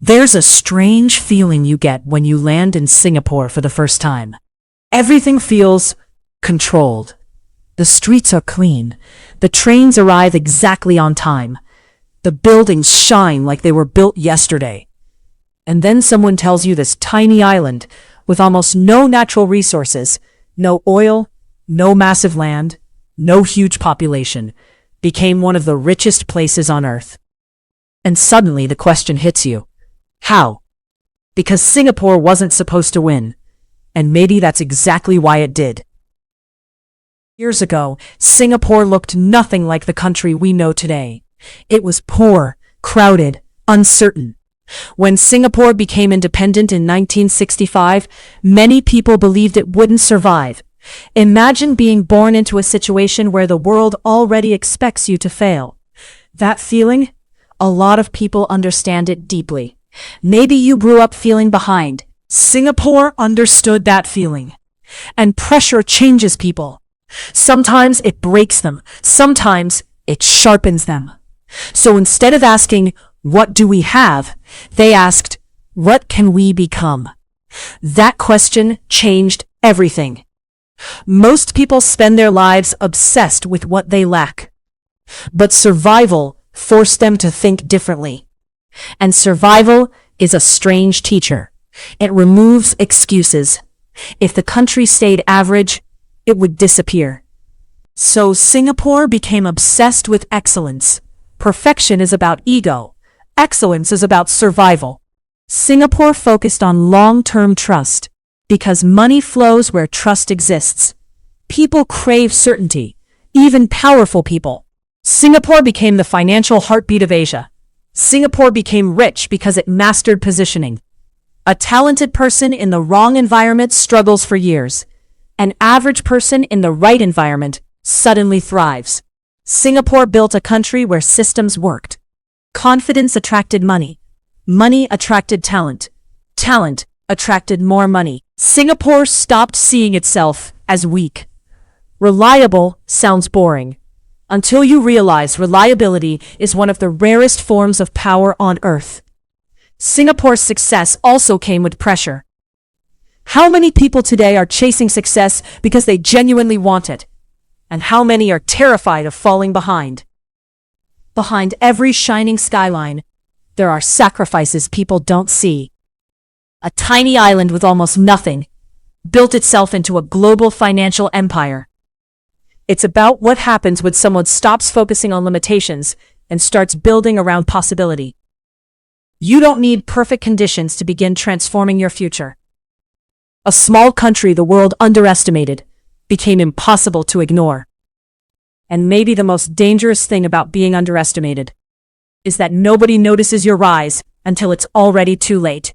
There's a strange feeling you get when you land in Singapore for the first time. Everything feels controlled. The streets are clean. The trains arrive exactly on time. The buildings shine like they were built yesterday. And then someone tells you this tiny island with almost no natural resources, no oil, no massive land, no huge population, became one of the richest places on earth. And suddenly the question hits you. How? Because Singapore wasn't supposed to win. And maybe that's exactly why it did. Years ago, Singapore looked nothing like the country we know today. It was poor, crowded, uncertain. When Singapore became independent in 1965, many people believed it wouldn't survive. Imagine being born into a situation where the world already expects you to fail. That feeling? A lot of people understand it deeply. Maybe you grew up feeling behind. Singapore understood that feeling. And pressure changes people. Sometimes it breaks them. Sometimes it sharpens them. So instead of asking, "What do we have?" they asked, "What can we become?" That question changed everything. Most people spend their lives obsessed with what they lack. But survival forced them to think differently. And survival is a strange teacher. It removes excuses. If the country stayed average, it would disappear. So Singapore became obsessed with excellence. Perfection is about ego. Excellence is about survival. Singapore focused on long-term trust because money flows where trust exists. People crave certainty, even powerful people. Singapore became the financial heartbeat of Asia. Singapore became rich because it mastered positioning. A talented person in the wrong environment struggles for years. An average person in the right environment suddenly thrives. Singapore built a country where systems worked. Confidence attracted money. Money attracted talent. Talent attracted more money. Singapore stopped seeing itself as weak. Reliable sounds boring. Until you realize reliability is one of the rarest forms of power on earth. Singapore's success also came with pressure. How many people today are chasing success because they genuinely want it? And how many are terrified of falling behind? Behind every shining skyline, there are sacrifices people don't see. A tiny island with almost nothing built itself into a global financial empire. It's about what happens when someone stops focusing on limitations and starts building around possibility. You don't need perfect conditions to begin transforming your future. A small country the world underestimated became impossible to ignore. And maybe the most dangerous thing about being underestimated is that nobody notices your rise until it's already too late.